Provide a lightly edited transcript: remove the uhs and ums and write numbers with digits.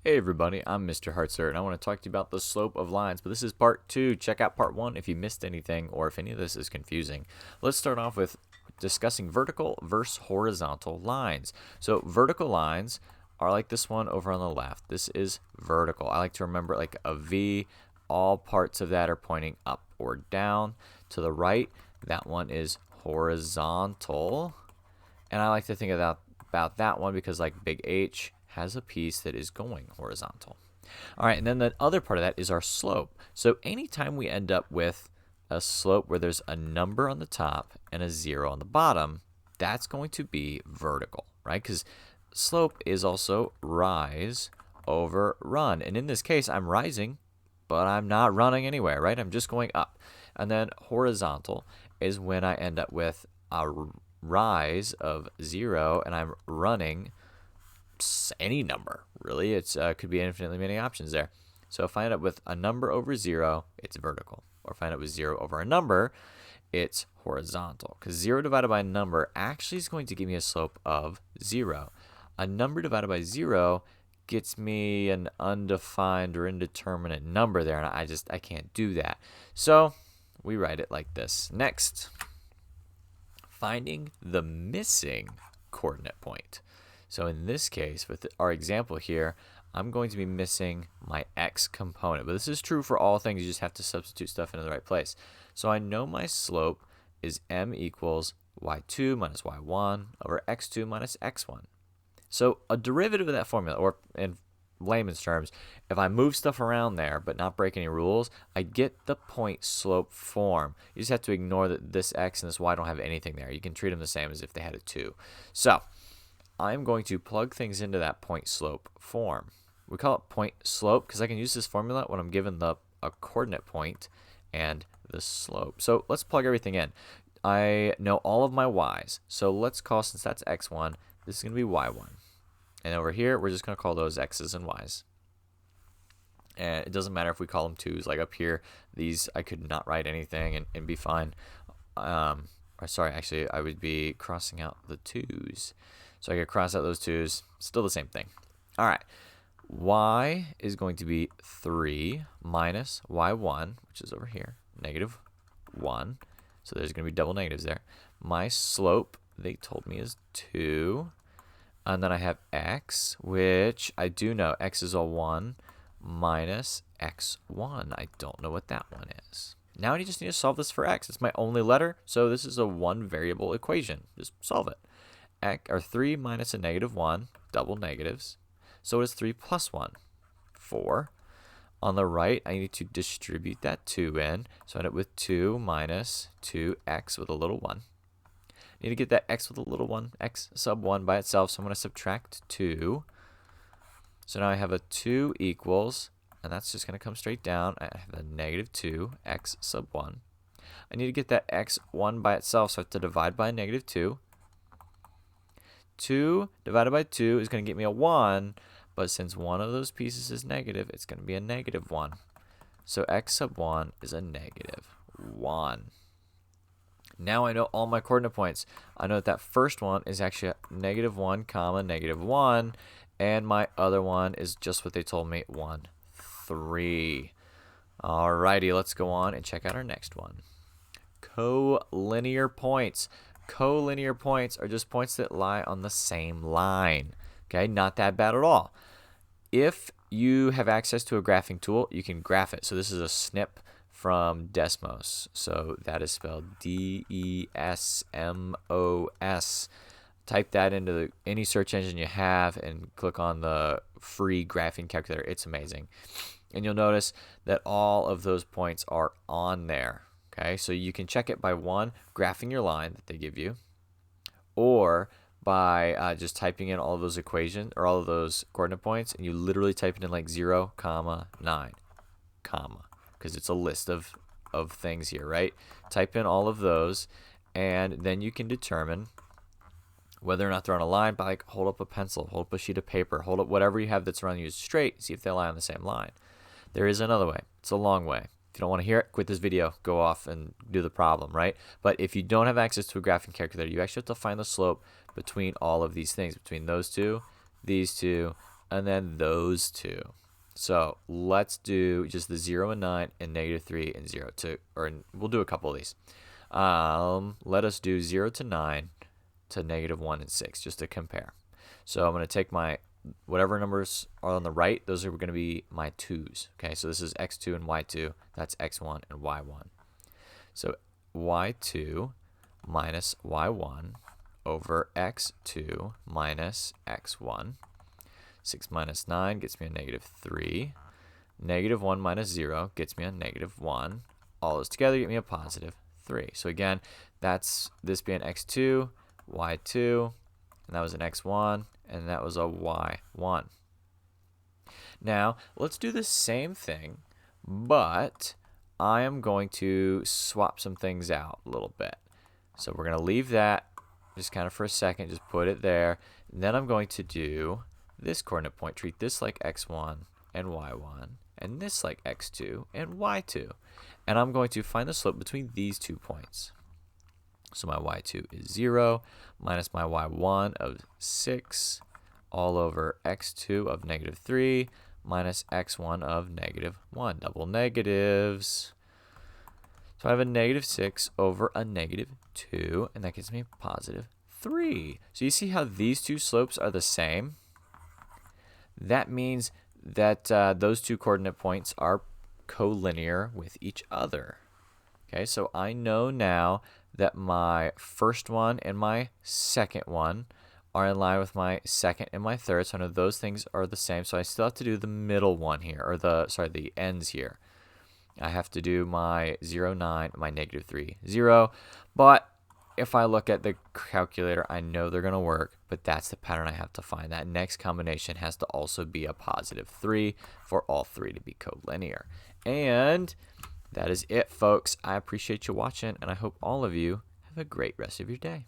Hey everybody, I'm Mr. Hartzler, and I want to talk to you about the slope of lines, but this is part 2. Check out part 1 if you missed anything or if any of this is confusing. Let's start off with discussing vertical versus horizontal lines. So vertical lines are like this one over on the left. This is vertical. I like to remember it like a V. All parts of that are pointing up or down. To the right, that one is horizontal. And I like to think about that one because like big H has a piece that is going horizontal. All right, and then the other part of that is our slope. So anytime we end up with a slope where there's a number on the top and a 0 on the bottom, that's going to be vertical, right? Because slope is also rise over run. And in this case, I'm rising, but I'm not running anywhere, right? I'm just going up. And then horizontal is when I end up with a rise of 0 and I'm running any number, really. It's could be infinitely many options there. So if I end up with a number over 0, it's vertical. Or if I end up with 0 over a number, it's horizontal. Because 0 divided by a number actually is going to give me a slope of 0. A number divided by 0 gets me an undefined or indeterminate number there, and I can't do that. So we write it like this. Next, finding the missing coordinate point. So in this case, with our example here, I'm going to be missing my x component. But this is true for all things. You just have to substitute stuff into the right place. So I know my slope is m equals y2 minus y1 over x2 minus x1. So a derivative of that formula, or in layman's terms, if I move stuff around there but not break any rules, I get the point slope form. You just have to ignore that this x and this y don't have anything there. You can treat them the same as if they had a 2. So I'm going to plug things into that point slope form. We call it point slope because I can use this formula when I'm given a coordinate point and the slope. So let's plug everything in. I know all of my y's. So let's call, since that's x1, this is going to be y1. And over here, we're just going to call those x's and y's. And it doesn't matter if we call them 2's. Like up here, these, I could not write anything and be fine. Or sorry, actually, I would be crossing out the 2's. So I could cross out those 2's, still the same thing. All right, y is going to be 3 minus y1, which is over here, negative 1. So there's going to be double negatives there. My slope, they told me, is 2. And then I have x, which I do know, x is a 1 minus x1. I don't know what that one is. Now I just need to solve this for x. It's my only letter, so this is a one variable equation. Just solve it. 3 minus a negative 1, double negatives. So it is 3 plus 1, 4. On the right, I need to distribute that 2 in. So I end up with 2 minus 2x with a little 1. I need to get that x with a little 1, x sub 1 by itself. So I'm going to subtract 2. So now I have a 2 equals, and that's just going to come straight down. I have a negative 2, x sub 1. I need to get that x1 by itself, so I have to divide by a negative 2. 2 divided by 2 is going to get me a 1, but since one of those pieces is negative, it's going to be a negative 1. So x sub 1 is a negative 1. Now I know all my coordinate points. I know that first one is actually a negative 1 comma negative 1, and my other one is just what they told me, 1, 3. Alrighty, let's go on and check out our next one. Collinear points. Collinear points are just points that lie on the same line. Okay, not that bad at all. If you have access to a graphing tool, you can graph it. So this is a snip from Desmos. So that is spelled Desmos. Type that into any search engine you have and click on the free graphing calculator. It's amazing. And you'll notice that all of those points are on there. Okay, so you can check it by one, graphing your line that they give you, or by just typing in all of those equations or all of those coordinate points, and you literally type it in like 0, 9, because it's a list of things here, right? Type in all of those, and then you can determine whether or not they're on a line by like hold up a pencil, hold up a sheet of paper, hold up whatever you have that's around you straight, see if they lie on the same line. There is another way. It's a long way. If you don't want to hear it, quit this video, go off and do the problem, right? But if you don't have access to a graphing calculator, you actually have to find the slope between all of these things, between those two, these two, and then those two. So let's do just the 0 and 9 and -3 and 0 to, or we'll do a couple of these. Let us do 0 to 9 to -1 and 6 just to compare. So I'm going to take my whatever numbers are on the right, those are going to be my 2's. Okay, so this is x2 and y2. That's x1 and y1. So y2 minus y1 over x2 minus x1. 6 minus 9 gets me a -3. -1 minus 0 gets me a -1. All those together get me a +3. So again, that's this being x2, y2, and that was an x1, and that was a y1. Now, let's do the same thing, but I am going to swap some things out a little bit. So we're going to leave that just kind of for a second, just put it there. And then I'm going to do this coordinate point, treat this like x1 and y1, and this like x2 and y2. And I'm going to find the slope between these 2 points. So my y2 is 0 minus my y1 of 6 all over x2 of -3 minus x1 of -1. Double negatives. So I have a -6 over a -2, and that gives me a +3. So you see how these two slopes are the same? That means that those two coordinate points are collinear with each other. Okay, so I know now that my first one and my second one are in line with my second and my third. So I know those things are the same. So I still have to do the middle one here, or the ends here. I have to do my 0, 9, my -3, 0. But if I look at the calculator, I know they're going to work, but that's the pattern I have to find. That next combination has to also be a +3 for all three to be collinear. And that is it, folks. I appreciate you watching, and I hope all of you have a great rest of your day.